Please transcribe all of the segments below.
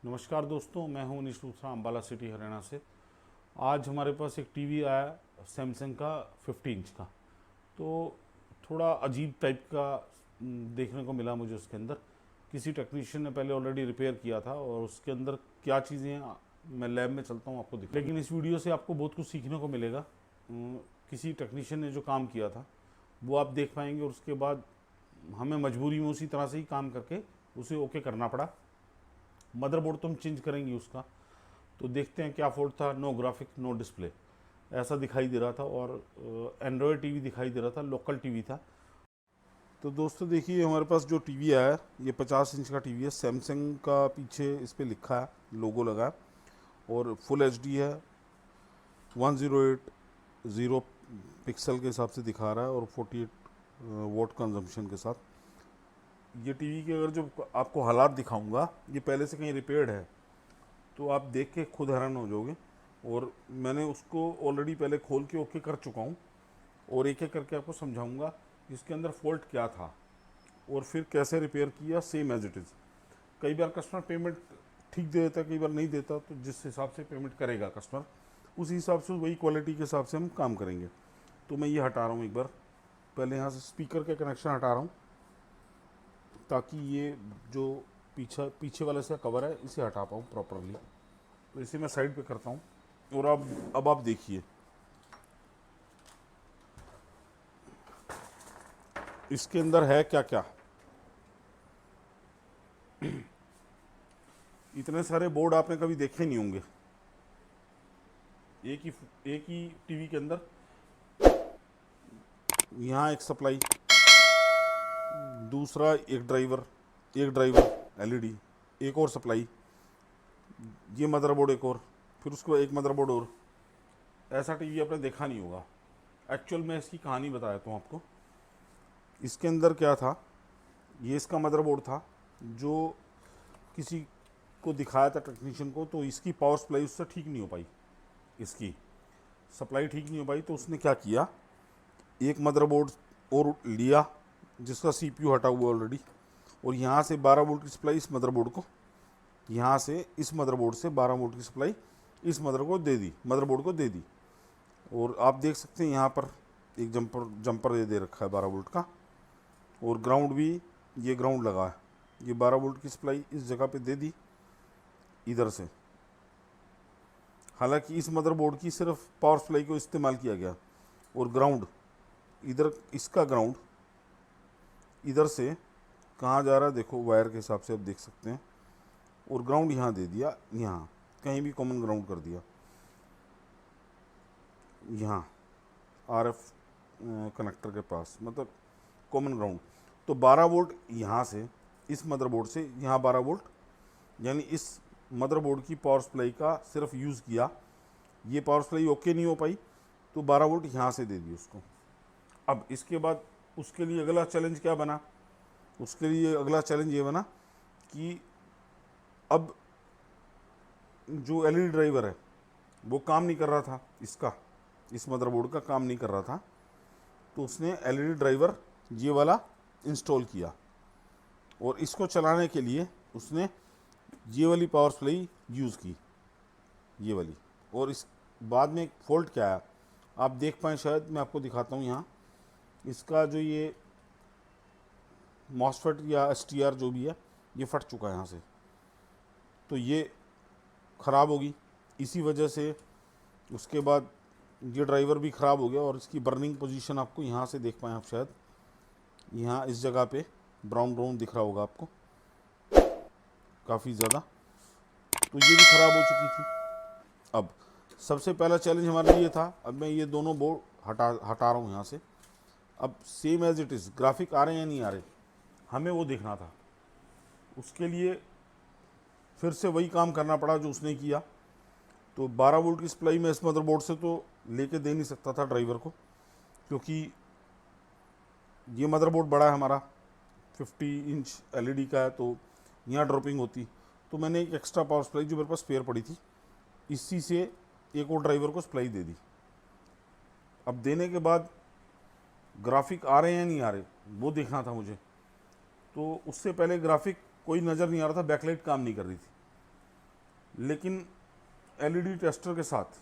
नमस्कार दोस्तों, मैं हूं अनिश लूथरा, अम्बाला सिटी, हरियाणा से। आज हमारे पास एक टीवी आया सैमसंग का 50 इंच का। तो थोड़ा अजीब टाइप का देखने को मिला मुझे। उसके अंदर किसी टेक्नीशियन ने पहले ऑलरेडी रिपेयर किया था और उसके अंदर क्या चीज़ें हैं मैं लैब में चलता हूँ आपको दिखा। लेकिन इस वीडियो से आपको बहुत कुछ सीखने को मिलेगा। किसी टेक्नीशियन ने जो काम किया था वो आप देख पाएंगे और उसके बाद हमें मजबूरी में उसी तरह से ही काम करके उसे ओके करना पड़ा। मदरबोर्ड तो हम चेंज करेंगे उसका, तो देखते हैं क्या फॉल्ट था। नो ग्राफिक नो डिस्प्ले ऐसा दिखाई दे रहा था और एंड्रॉयड टीवी दिखाई दे रहा था, लोकल टीवी था। तो दोस्तों देखिए, हमारे पास जो टीवी आया है ये 50 इंच का टीवी है। सैमसंग का पीछे इस पर लिखा है, लोगो लगा है और फुल एचडी है। 1080 पिक्सल के हिसाब से दिखा रहा है और 48 वोट कंजम्पशन के साथ। ये टीवी के अगर जो आपको हालात दिखाऊंगा ये पहले से कहीं रिपेयर्ड है, तो आप देख के खुद हैरान हो जाओगे। और मैंने उसको ऑलरेडी पहले खोल के ओके कर चुका हूँ और एक एक करके आपको समझाऊंगा इसके अंदर फॉल्ट क्या था और फिर कैसे रिपेयर किया, सेम एज इट इज़। कई बार कस्टमर पेमेंट ठीक दे देता है, कई बार नहीं देता, तो जिस हिसाब से पेमेंट करेगा कस्टमर उसी हिसाब से, वही क्वालिटी के हिसाब से हम काम करेंगे। तो मैं ये हटा रहा हूँ एक बार, पहले यहाँ से स्पीकर के कनेक्शन हटा रहा हूँ ताकि ये जो पीछे वाला इसका कवर है इसे हटा पाऊँ प्रॉपरली। तो इसे मैं साइड पे करता हूँ और अब आप देखिए इसके अंदर है क्या क्या। इतने सारे बोर्ड आपने कभी देखे नहीं होंगे एक ही टीवी के अंदर। यहाँ एक सप्लाई, दूसरा एक ड्राइवर एलईडी, एक और सप्लाई, ये मदरबोर्ड एक और, फिर उसके बाद एक मदरबोर्ड और। ऐसा टीवी आपने देखा नहीं होगा। एक्चुअल में इसकी कहानी बता देता हूँ आपको। इसके अंदर क्या था, ये इसका मदरबोर्ड था जो किसी को दिखाया था टेक्नीशियन को, तो इसकी पावर सप्लाई उससे ठीक नहीं हो पाई, इसकी सप्लाई ठीक नहीं हो पाई। तो उसने क्या किया, एक मदरबोर्ड और लिया जिसका सीपीयू हटा हुआ ऑलरेडी, और यहाँ से 12 वोल्ट की सप्लाई इस मदरबोर्ड को, यहाँ से इस मदरबोर्ड से 12 वोल्ट की सप्लाई इस मदरबोर्ड को दे दी। और आप देख सकते हैं यहाँ पर एक जंपर दे रखा है 12 वोल्ट का, और ग्राउंड भी ये ग्राउंड लगा है। ये 12 वोल्ट की सप्लाई इस जगह पे दे दी इधर से। हालांकि इस मदरबोर्ड की सिर्फ पावर सप्लाई को इस्तेमाल किया गया, और ग्राउंड इधर, इसका ग्राउंड इधर से कहाँ जा रहा है देखो, वायर के हिसाब से आप देख सकते हैं। और ग्राउंड यहाँ दे दिया, यहाँ कहीं भी कॉमन ग्राउंड कर दिया, यहाँ आरएफ कनेक्टर के पास, मतलब कॉमन ग्राउंड। तो 12 वोल्ट यहाँ से इस मदरबोर्ड से यहाँ 12 वोल्ट, यानी इस मदरबोर्ड की पावर सप्लाई का सिर्फ यूज़ किया। ये पावर सप्लाई ओके नहीं हो पाई तो 12 वोल्ट यहाँ से दे दी उसको। अब इसके बाद उसके लिए अगला चैलेंज क्या बना, उसके लिए अगला चैलेंज ये बना कि अब जो एलईडी ड्राइवर है वो काम नहीं कर रहा था, इसका, इस मदरबोर्ड का काम नहीं कर रहा था। तो उसने एलईडी ड्राइवर ये वाला इंस्टॉल किया और इसको चलाने के लिए उसने ये वाली पावर सप्लाई यूज़ की, ये वाली। और इस बाद में एक फॉल्ट क्या आया आप देख पाएँ, शायद मैं आपको दिखाता हूँ। यहाँ इसका जो ये मॉसफेट या एसटीआर जो भी है ये फट चुका है यहाँ से, तो ये ख़राब होगी इसी वजह से। उसके बाद ये ड्राइवर भी ख़राब हो गया और इसकी बर्निंग पोजीशन आपको यहाँ से देख पाएँ आप, शायद यहाँ इस जगह पे ब्राउन ब्राउन दिख रहा होगा आपको काफ़ी ज़्यादा। तो ये भी ख़राब हो चुकी थी। अब सबसे पहला चैलेंज हमारे लिए था, अब मैं ये दोनों बोर्ड हटा रहा हूँ यहाँ से। अब same as it is graphic आ रहे हैं या नहीं आ रहे, हमें वो देखना था। उसके लिए फिर से वही काम करना पड़ा जो उसने किया। तो 12 वोल्ट की सप्लाई मैं इस मदरबोर्ड से तो लेके दे नहीं सकता था ड्राइवर को, क्योंकि ये मदरबोर्ड बड़ा है हमारा, 50 इंच एलईडी का है, तो यहाँ ड्रॉपिंग होती। तो मैंने एक एक्स्ट्रा पावर सप्लाई जो मेरे पास स्पेयर पड़ी थी, इसी से एक और ड्राइवर को सप्लाई दे दी। अब देने के बाद ग्राफिक आ रहे हैं या नहीं आ रहे वो देखना था मुझे। तो उससे पहले ग्राफिक कोई नज़र नहीं आ रहा था, बैकलाइट काम नहीं कर रही थी। लेकिन एलईडी टेस्टर के साथ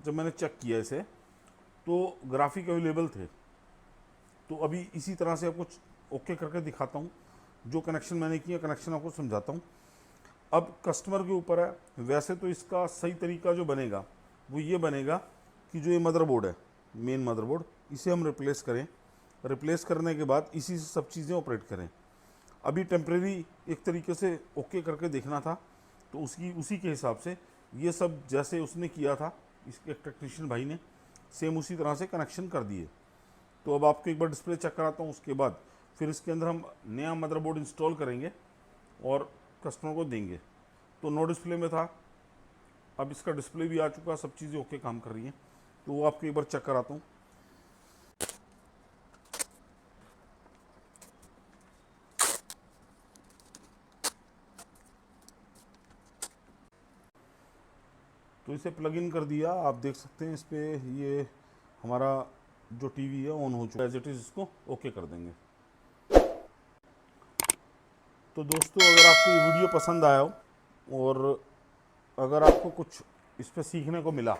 जब मैंने चेक किया इसे तो ग्राफिक अवेलेबल थे। तो अभी इसी तरह से आपको ओके करके दिखाता हूँ, जो कनेक्शन मैंने किया कनेक्शन आपको समझाता हूँ। अब कस्टमर के ऊपर है, वैसे तो इसका सही तरीका जो बनेगा वो ये बनेगा कि जो ये मदरबोर्ड है, मेन मदरबोर्ड, इसे हम रिप्लेस करें। रिप्लेस करने के बाद इसी से सब चीज़ें ऑपरेट करें। अभी टेम्प्रेरी एक तरीके से ओके करके देखना था, तो उसी के हिसाब से ये सब जैसे उसने किया था इसके टेक्नीशियन भाई ने, सेम उसी तरह से कनेक्शन कर दिए। तो अब आपको एक बार डिस्प्ले चेक कराता हूँ, उसके बाद फिर इसके अंदर हम नया मदरबोर्ड इंस्टॉल करेंगे और कस्टमर को देंगे। तो नो डिस्प्ले में था, अब इसका डिस्प्ले भी आ चुका, सब चीज़ें ओके काम कर रही हैं। तो वो आपको एक बार चेक कराता हूँ। तो इसे प्लग इन कर दिया, आप देख सकते हैं इस पर ये हमारा जो टीवी है ऑन हो चुका है। एज इट इज़ इसको ओके कर देंगे। तो दोस्तों, अगर आपको ये वीडियो पसंद आया हो और अगर आपको कुछ इस पर सीखने को मिला,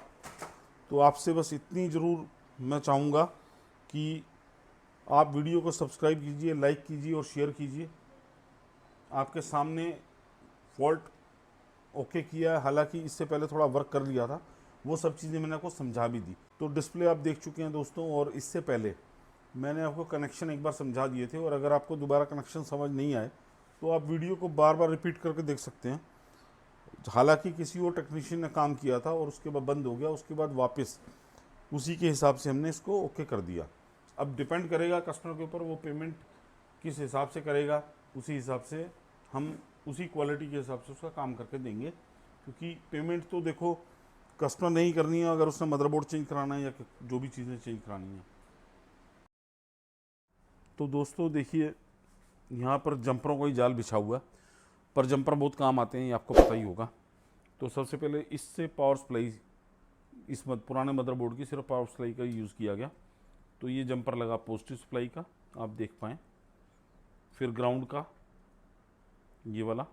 तो आपसे बस इतनी ज़रूर मैं चाहूँगा कि आप वीडियो को सब्सक्राइब कीजिए, लाइक कीजिए और शेयर कीजिए। आपके सामने फॉल्ट ओके किया है, हालांकि इससे पहले थोड़ा वर्क कर लिया था, वो सब चीज़ें मैंने आपको समझा भी दी। तो डिस्प्ले आप देख चुके हैं दोस्तों, और इससे पहले मैंने आपको कनेक्शन एक बार समझा दिए थे। और अगर आपको दोबारा कनेक्शन समझ नहीं आए तो आप वीडियो को बार बार रिपीट करके देख सकते हैं। हालांकि किसी और टेक्नीशियन ने काम किया था और उसके बाद बंद हो गया, उसके बाद वापस उसी के हिसाब से हमने इसको ओके कर दिया। अब डिपेंड करेगा कस्टमर के ऊपर, वो पेमेंट किस हिसाब से करेगा, उसी हिसाब से हम उसी क्वालिटी के हिसाब से उसका काम करके देंगे। क्योंकि पेमेंट तो देखो कस्टमर नहीं करनी है, अगर उसने मदरबोर्ड चेंज कराना है या जो भी चीज़ें चेंज करानी है। तो दोस्तों देखिए, यहाँ पर जंपरों का ही जाल बिछा हुआ है, पर जंपर बहुत काम आते हैं, ये आपको पता ही होगा। तो सबसे पहले इससे पावर सप्लाई, इस पुराने मदरबोर्ड की सिर्फ पावर सप्लाई का यूज़ किया गया। तो ये जंपर लगा पॉजिटिव सप्लाई का, आप देख पाएँ। फिर ग्राउंड का ये वाला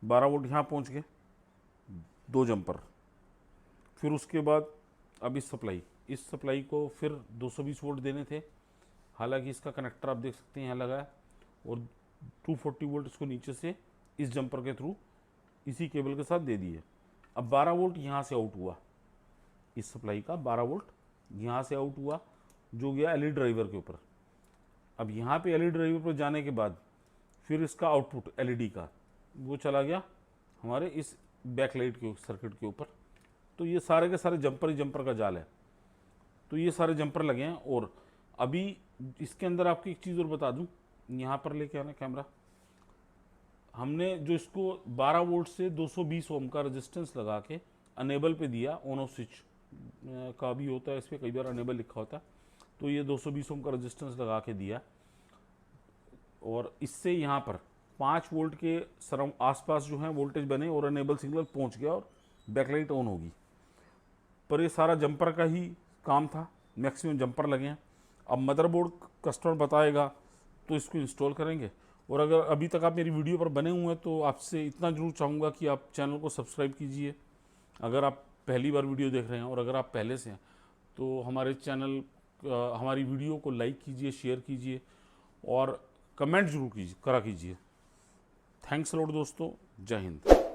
12 वोल्ट यहाँ पहुँच गए, 2 जंपर। फिर उसके बाद अब इस सप्लाई को फिर 220 वोल्ट देने थे, हालांकि इसका कनेक्टर आप देख सकते हैं यहाँ लगा है, और 240 वोल्ट इसको नीचे से इस जंपर के थ्रू इसी केबल के साथ दे दिए। अब 12 वोल्ट यहाँ से आउट हुआ, इस सप्लाई का 12 वोल्ट यहाँ से आउट हुआ, जो गया एलईडी ड्राइवर के ऊपर। अब यहाँ पे एलईडी ड्राइवर पर जाने के बाद फिर इसका आउटपुट एलईडी का वो चला गया हमारे इस बैकलाइट के सर्किट के ऊपर। तो ये सारे के सारे जंपर ही जंपर का जाल है। तो ये सारे जंपर लगे हैं। और अभी इसके अंदर आपकी एक चीज़ और बता दूं, यहाँ पर लेके आना कैमरा, हमने जो इसको 12 वोल्ट से 220 ओम का रेजिस्टेंस लगा के अनेबल पे दिया, ऑन ऑफ स्विच का भी होता है इस पर, कई बार अनेबल लिखा होता है। तो ये 220 ओम का रेजिस्टेंस लगा के दिया, और इससे यहाँ पर 5 वोल्ट के आसपास जो है वोल्टेज बने और अनेबल सिग्नल पहुँच गया और बैकलाइट ऑन होगी। पर ये सारा जंपर का ही काम था, मैक्सिमम जंपर लगे हैं। अब मदरबोर्ड कस्टमर बताएगा तो इसको इंस्टॉल करेंगे। और अगर अभी तक आप मेरी वीडियो पर बने हुए हैं तो आपसे इतना जरूर चाहूँगा कि आप चैनल को सब्सक्राइब कीजिए, अगर आप पहली बार वीडियो देख रहे हैं। और अगर आप पहले से हैं तो हमारे चैनल हमारी वीडियो को लाइक कीजिए, शेयर कीजिए और कमेंट जरूर करा कीजिए। थैंक्स अ लॉट दोस्तों, जय हिंद।